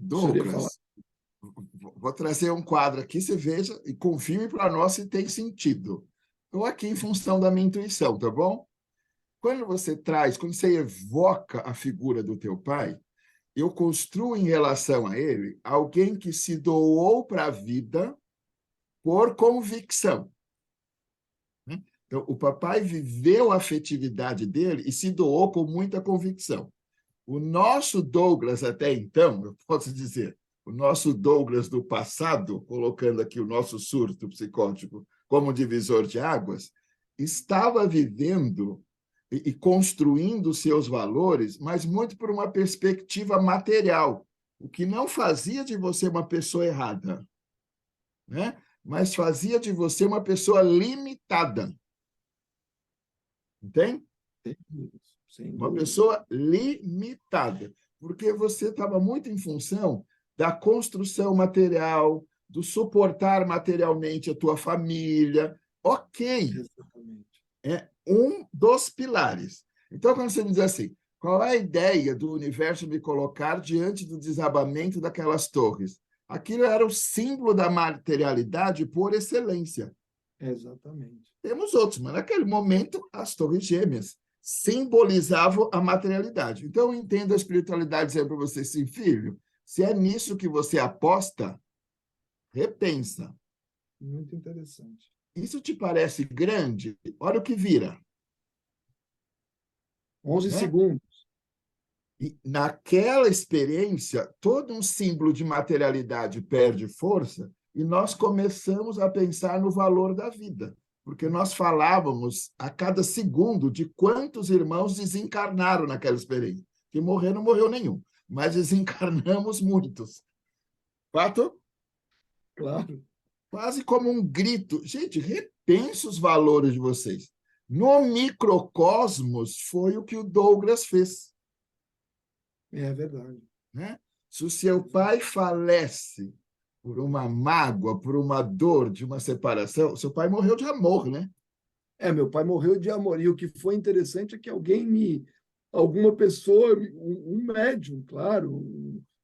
Douglas, vou trazer um quadro aqui, você veja e confirme para nós se tem sentido. Estou aqui em função da minha intuição, tá bom? Quando você evoca a figura do teu pai, eu construo em relação a ele alguém que se doou para a vida por convicção. Né? Então, o papai viveu a afetividade dele e se doou com muita convicção. O nosso Douglas, até então, eu posso dizer, o nosso Douglas do passado, colocando aqui o nosso surto psicótico como divisor de águas, estava vivendo e construindo seus valores, mas muito por uma perspectiva material, o que não fazia de você uma pessoa errada, né? Mas fazia de você uma pessoa limitada. Entende? Uma pessoa limitada, porque você estava muito em função da construção material, do suportar materialmente a tua família. Ok, Exatamente. é um dos pilares. Então, quando você me diz assim, qual é a ideia do universo me colocar diante do desabamento daquelas torres? Aquilo era o símbolo da materialidade por excelência. Exatamente. Temos outros, mas naquele momento, as torres gêmeas simbolizavam a materialidade. Então, eu entendo a espiritualidade dizendo para você assim, filho, se é nisso que você aposta, repensa. Muito interessante. Isso te parece grande? Olha o que vira. 11 Né? segundos. E naquela experiência, todo um símbolo de materialidade perde força e nós começamos a pensar no valor da vida, porque nós falávamos a cada segundo de quantos irmãos desencarnaram naquela experiência. Que morrer não morreu nenhum, mas desencarnamos muitos. Fato? Claro. Quase como um grito. Gente, repense os valores de vocês. No microcosmos foi o que o Douglas fez. É verdade. Né? Se o seu pai falece por uma mágoa, por uma dor de uma separação, seu pai morreu de amor, né? Meu pai morreu de amor. E o que foi interessante é que alguma pessoa, um médium, claro,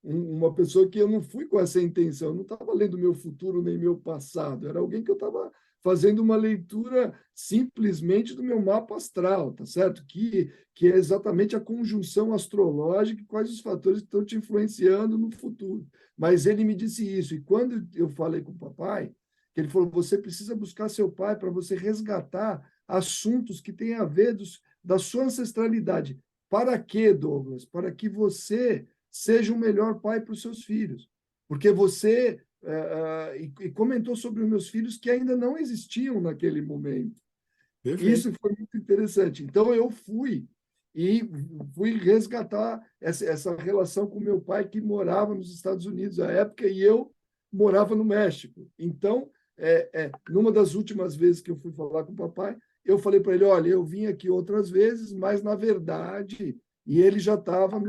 uma pessoa que eu não fui com essa intenção, eu não estava lendo meu futuro nem meu passado, era alguém que eu estava fazendo uma leitura simplesmente do meu mapa astral, tá certo? Que é exatamente a conjunção astrológica e quais os fatores que estão te influenciando no futuro. Mas ele me disse isso, e quando eu falei com o papai, que ele falou, você precisa buscar seu pai para você resgatar assuntos que têm a ver da sua ancestralidade. Para quê, Douglas? Para que você seja o melhor pai para os seus filhos. Porque você e comentou sobre os meus filhos que ainda não existiam naquele momento. Perfeito. Isso foi muito interessante. Então, eu fui resgatar essa relação com meu pai, que morava nos Estados Unidos à época, e eu morava no México. Então, numa das últimas vezes que eu fui falar com o papai, eu falei para ele, olha, eu vim aqui outras vezes, mas, na verdade, e ele já estava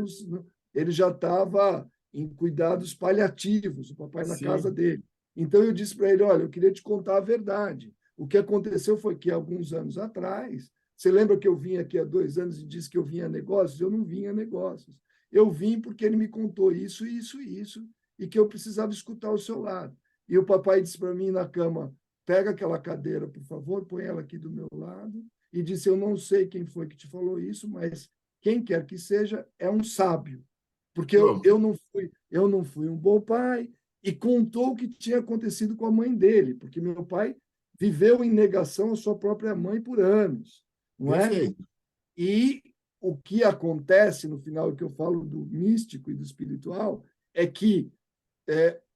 em cuidados paliativos, o papai na casa Sim. dele. Então, eu disse para ele, olha, eu queria te contar a verdade. O que aconteceu foi que, alguns anos atrás, você lembra que eu vim aqui há 2 anos e disse que eu vinha a negócios? Eu não vinha a negócios. Eu vim porque ele me contou isso, isso e isso, e que eu precisava escutar o seu lado. E o papai disse para mim na cama, pega aquela cadeira, por favor, põe ela aqui do meu lado, e disse, eu não sei quem foi que te falou isso, mas quem quer que seja, é um sábio. Porque Pronto. eu não fui um bom pai, e contou o que tinha acontecido com a mãe dele, porque meu pai viveu em negação à sua própria mãe por anos, não é? Perfeito. E o que acontece no final, que eu falo do místico e do espiritual, é que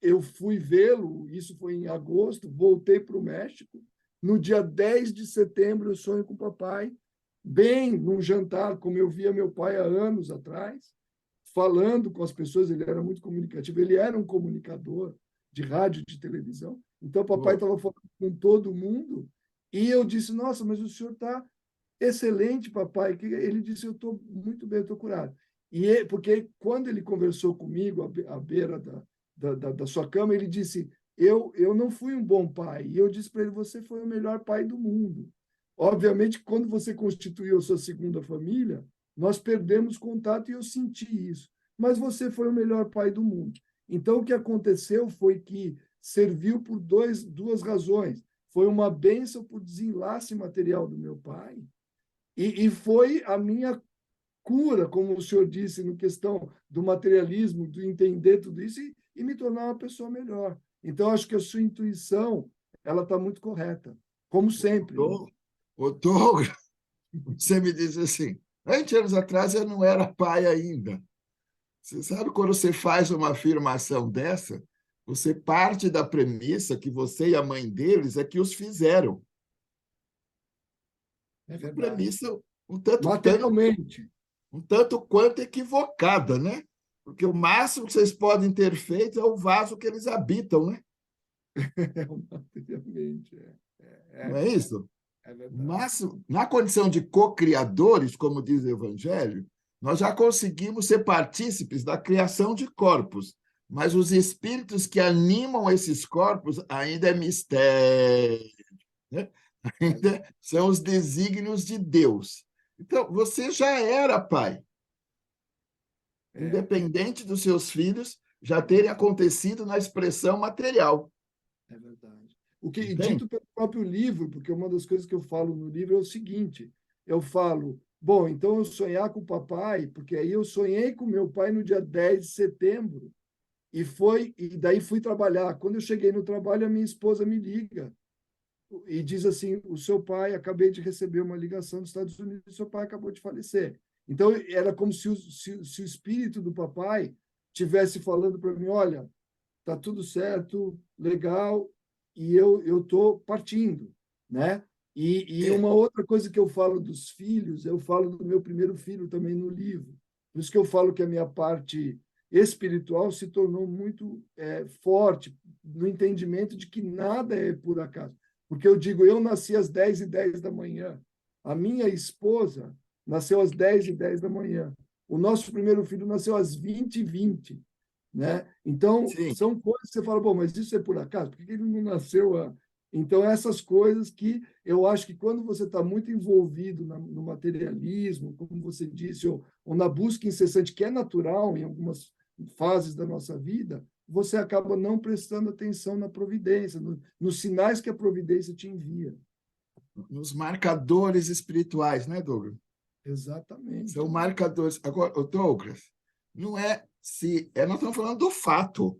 eu fui vê-lo, isso foi em agosto, voltei para o México. No dia 10 de setembro, eu sonho com o papai, bem num jantar, como eu via meu pai há anos atrás, falando com as pessoas, ele era muito comunicativo, ele era um comunicador de rádio, de televisão. Então, o papai Pô, estava falando com todo mundo, e eu disse, nossa, mas o senhor está excelente, papai. Ele disse, eu estou muito bem, eu estou curado. Porque quando ele conversou comigo à beira da sua cama, ele disse, eu não fui um bom pai. E eu disse para ele, você foi o melhor pai do mundo. Obviamente, quando você constituiu a sua segunda família, nós perdemos contato e eu senti isso. Mas você foi o melhor pai do mundo. Então, o que aconteceu foi que serviu por duas razões. Foi uma bênção por desenlace material do meu pai, e foi a minha cura, como o senhor disse, no questão do materialismo, do entender tudo isso e me tornar uma pessoa melhor. Então, acho que a sua intuição ela está muito correta, como sempre, né? O Douglas, você me disse assim, 20 anos atrás eu não era pai ainda. Você sabe quando você faz uma afirmação dessa, você parte da premissa que você e a mãe deles é que os fizeram. É Uma verdade. premissa Materialmente. um tanto quanto equivocada, né? Porque o máximo que vocês podem ter feito é o vaso que eles habitam, né? Materialmente. Não é isso? É verdade. Mas, na condição de co-criadores, como diz o Evangelho, nós já conseguimos ser partícipes da criação de corpos, mas os espíritos que animam esses corpos ainda é mistério, né? Ainda são os desígnios de Deus. Então, você já era pai, É, independente dos seus filhos já terem acontecido na expressão material. é verdade. O que Entende? dito pelo próprio livro, porque uma das coisas que eu falo no livro é o seguinte: eu falo, bom, então eu sonhar com o papai, porque aí eu sonhei com meu pai no dia 10 de setembro, e daí fui trabalhar. Quando eu cheguei no trabalho, a minha esposa me liga e diz assim: o seu pai, acabei de receber uma ligação dos Estados Unidos, seu pai acabou de falecer. Então, era como se o espírito do papai tivesse falando para mim: olha, tá tudo certo, legal, e eu tô partindo, né? E É, uma outra coisa que eu falo dos filhos, eu falo do meu primeiro filho também no livro. Por isso que eu falo que a minha parte espiritual se tornou muito forte no entendimento de que nada é por acaso. Porque eu digo, eu nasci às 10h10 da manhã, a minha esposa nasceu às 10h10 da manhã, o nosso primeiro filho nasceu às 20h20, né? Então, sim, são coisas que você fala, bom, mas isso é por acaso? Por que ele não nasceu? Então, essas coisas que eu acho que quando você está muito envolvido no materialismo, como você disse, ou na busca incessante, que é natural em algumas fases da nossa vida, você acaba não prestando atenção na providência, nos sinais que a providência te envia. nos marcadores espirituais, né, Douglas? Exatamente. São marcadores. Agora, o Douglas, não é se. Nós estamos falando do fato.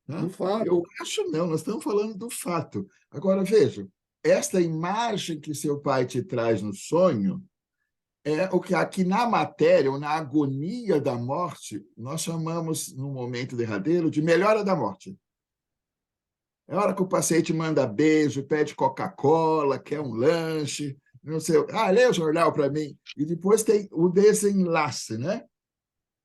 Do Né? fato. Eu acho não, nós estamos falando do fato. Agora, veja, esta imagem que seu pai te traz no sonho é o que aqui na matéria, ou na agonia da morte, nós chamamos, no momento derradeiro, de melhora da morte. É a hora que o paciente manda beijo, pede Coca-Cola, quer um lanche, não sei. Lê o jornal para mim. E depois tem o desenlace, né?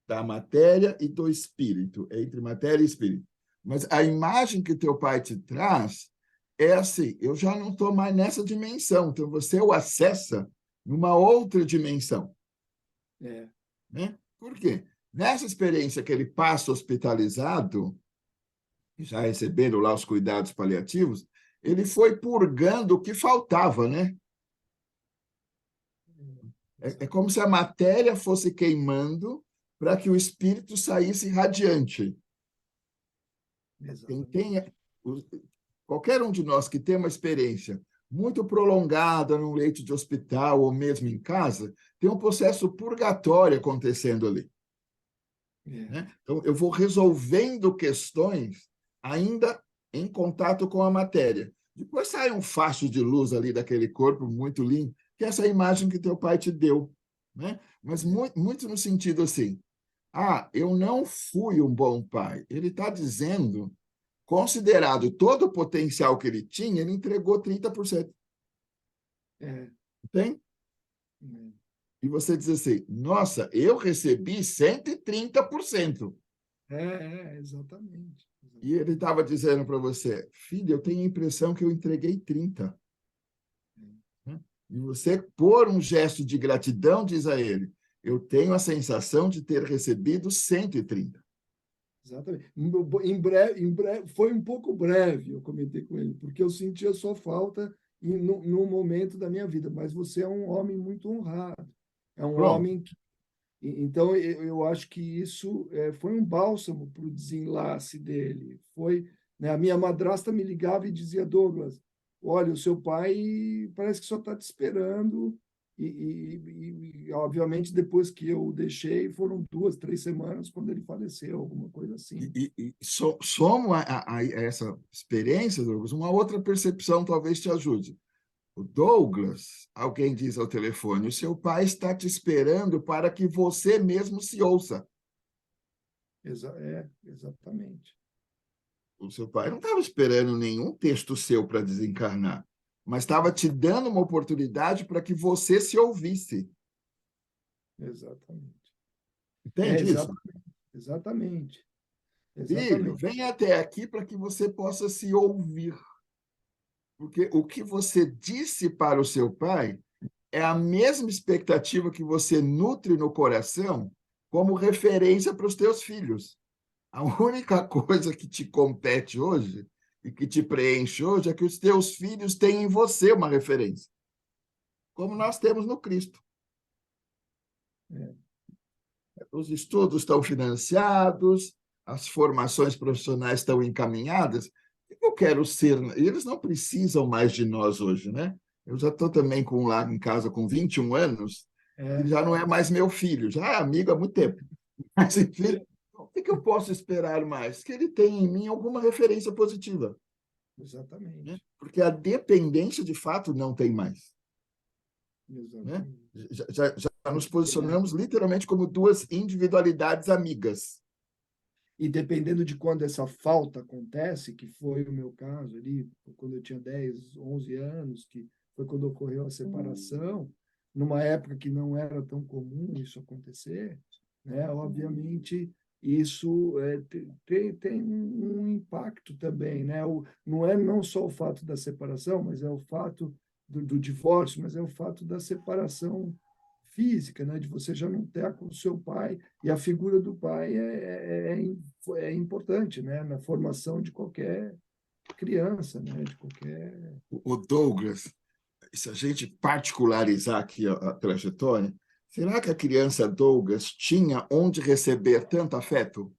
Da matéria e do espírito, entre matéria e espírito. Mas a imagem que teu pai te traz é assim: eu já não estou mais nessa dimensão, então você o acessa numa outra dimensão. É, Né? Por quê? Nessa experiência que ele passa hospitalizado, já recebendo lá os cuidados paliativos, ele foi purgando o que faltava, né? É como se a matéria fosse queimando para que o espírito saísse radiante. Quem exatamente. tem, qualquer um de nós que tem uma experiência muito prolongada num leito de hospital ou mesmo em casa, tem um processo purgatório acontecendo ali. É, Né? Então, eu vou resolvendo questões ainda em contato com a matéria. Depois sai um facho de luz ali daquele corpo muito lindo, que é essa imagem que teu pai te deu. Né? Mas muito, muito no sentido assim, eu não fui um bom pai. Ele está dizendo, considerado todo o potencial que ele tinha, ele entregou 30%. é, Tem? é. E você diz assim, nossa, eu recebi 130%. Exatamente. E ele Exatamente. estava dizendo para você, filho, eu tenho a impressão que eu entreguei 30. É. Né? E você, por um gesto de gratidão, diz a ele, eu tenho a sensação de ter recebido 130. Exatamente. Em breve, foi um pouco breve, eu comentei com ele, porque eu senti a sua falta no momento da minha vida, mas você é um homem muito honrado. É um Pronto. homem que. Então, eu acho que isso foi um bálsamo para o desenlace dele. Foi, né, a minha madrasta me ligava e dizia, Douglas, olha, o seu pai parece que só está te esperando. Obviamente, depois que eu o deixei, foram 2, 3 semanas quando ele faleceu, alguma coisa assim. Somo a essa experiência, Douglas, uma outra percepção talvez te ajude. O Douglas, alguém diz ao telefone, o seu pai está te esperando para que você mesmo se ouça. Exatamente. O seu pai não estava esperando nenhum texto seu para desencarnar, mas estava te dando uma oportunidade para que você se ouvisse. Exatamente. Entende isso? Exatamente. Filho, Exatamente. vem até aqui para que você possa se ouvir. Porque o que você disse para o seu pai é a mesma expectativa que você nutre no coração como referência para os teus filhos. A única coisa que te compete hoje e que te preenche hoje é que os teus filhos têm em você uma referência, como nós temos no Cristo. É, Os estudos estão financiados, as formações profissionais estão encaminhadas. Eu quero ser. Eles não precisam mais de nós hoje, né? Eu já estou também com um lá em casa com 21 anos, e é, já não é mais meu filho, já é amigo há muito tempo. Mas, enfim, o que eu posso esperar mais? Que ele tenha em mim alguma referência positiva, né? exatamente. Porque a dependência, de fato, não tem mais, né? Exatamente. Já nos posicionamos literalmente como duas individualidades amigas. E dependendo de quando essa falta acontece, que foi o meu caso ali, quando eu tinha 10, 11 anos, que foi quando ocorreu a separação, numa época que não era tão comum isso acontecer, né? Obviamente, isso tem um impacto também, né? Não é não só o fato da separação, mas é o fato do divórcio, mas é o fato da separação física, né? De você já não ter com o seu pai, e a figura do pai é importante, né? Na formação de qualquer criança, né? De qualquer. O Douglas, se a gente particularizar aqui a trajetória, será que a criança Douglas tinha onde receber tanto afeto?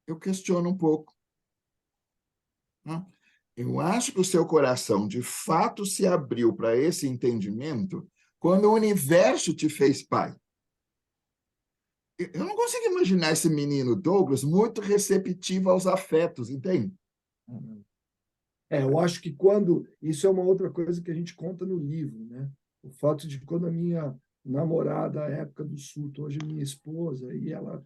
Eu questiono um pouco, né? Eu acho que o seu coração de fato se abriu para esse entendimento quando o universo te fez pai. Eu não consigo imaginar esse menino Douglas muito receptivo aos afetos, entende? Eu acho que quando. Isso é uma outra coisa que a gente conta no livro, né? O fato de quando a minha namorada, à época do surto, hoje minha esposa, e ela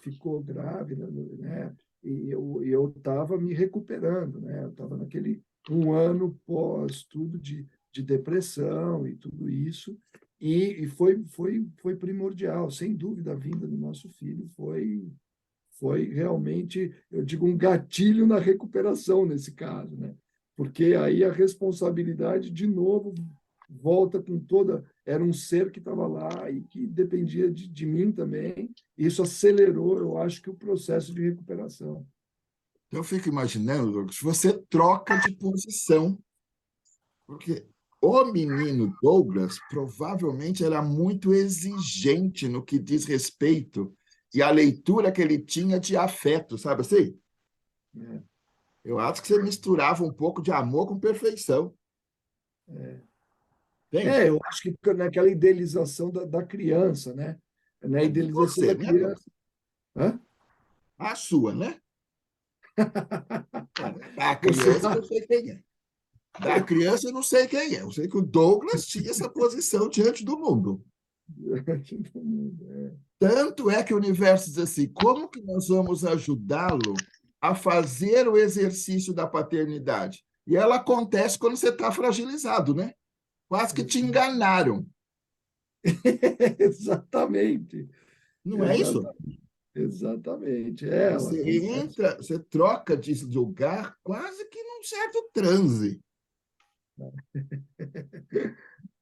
ficou grávida, né? E eu estava me recuperando, né? Eu estava naquele 1 ano pós tudo de depressão e tudo isso, e foi primordial, sem dúvida, a vinda do nosso filho foi realmente, eu digo, um gatilho na recuperação nesse caso, né? Porque aí a responsabilidade, de novo, volta com toda. Era um ser que estava lá e que dependia de mim também. Isso acelerou, eu acho, que o processo de recuperação. Eu fico imaginando, Douglas, você troca de posição, porque o menino Douglas provavelmente era muito exigente no que diz respeito e a leitura que ele tinha de afeto, sabe assim? Né? Eu acho que você misturava um pouco de amor com perfeição, entende? Eu acho que naquela idealização da criança, né? Na É de idealização você, da né, Douglas? criança. Hã? A sua, né? Da Você criança eu sei quem é. Da criança eu não sei quem é. Eu sei que o Douglas tinha essa posição diante do mundo. Tanto é que o universo diz assim: como que nós vamos ajudá-lo a fazer o exercício da paternidade? E ela acontece quando você está fragilizado, né? Quase que te enganaram. Exatamente. Não é isso? Exata, exatamente. Ela Você acontece. entra, você troca de lugar quase que num certo transe.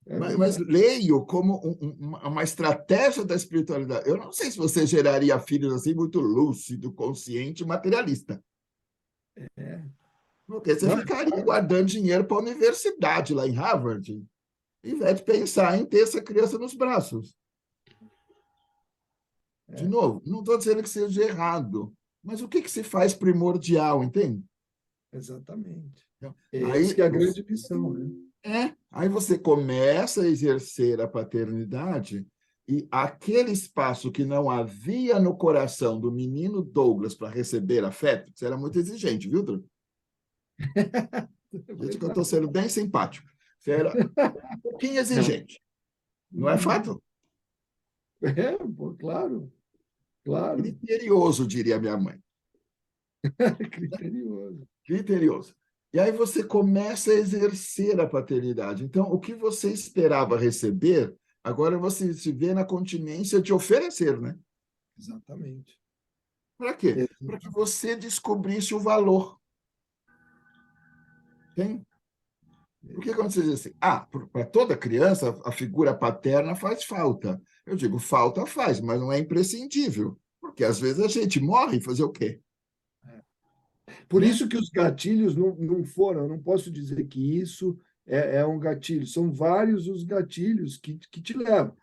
É Mas verdade. leio como uma estratégia da espiritualidade. Eu não sei se você geraria filhos assim muito lúcido, consciente, materialista. É. Porque você Não, é ficaria claro. guardando dinheiro para a universidade lá em Harvard. em vez de pensar em ter essa criança nos braços. De É, novo, não estou dizendo que seja errado, mas o que se faz primordial, entende? exatamente. Então, Esse que aí é a grande lição, né? aí você começa a exercer a paternidade e aquele espaço que não havia no coração do menino Douglas para receber afeto, você era muito exigente, viu, Drew? É Gente, que eu estou verdade. sendo bem simpático. Você era um pouquinho exigente, não é Uhum. fato? É, pô, claro, claro. Criterioso, diria minha mãe. Criterioso. Criterioso. E aí você começa a exercer a paternidade. Então, o que você esperava receber, agora você se vê na continência de oferecer, né? Exatamente. Para quê? Para que Exatamente. você descobrisse o valor. Tem? Porque quando você diz assim, para toda criança, a figura paterna faz falta. Eu digo, falta faz, mas não é imprescindível. Porque às vezes a gente morre e fazer o quê? Por Né? isso que os gatilhos não foram, eu não posso dizer que isso é um gatilho, são vários os gatilhos que te levam.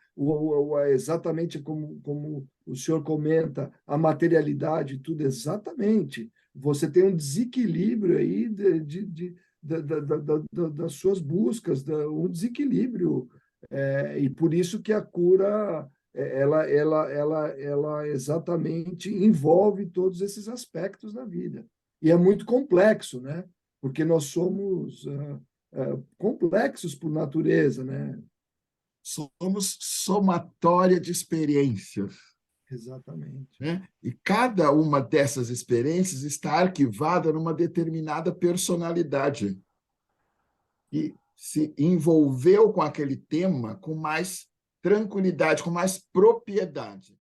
Exatamente como o senhor comenta, a materialidade, tudo exatamente. Você tem um desequilíbrio aí das suas buscas, um desequilíbrio. E por isso que a cura ela exatamente envolve todos esses aspectos da vida. E é muito complexo, né? Porque nós somos complexos por natureza, né? Somos somatória de experiências. Exatamente. Né? E cada uma dessas experiências está arquivada numa determinada personalidade que se envolveu com aquele tema com mais tranquilidade, com mais propriedade.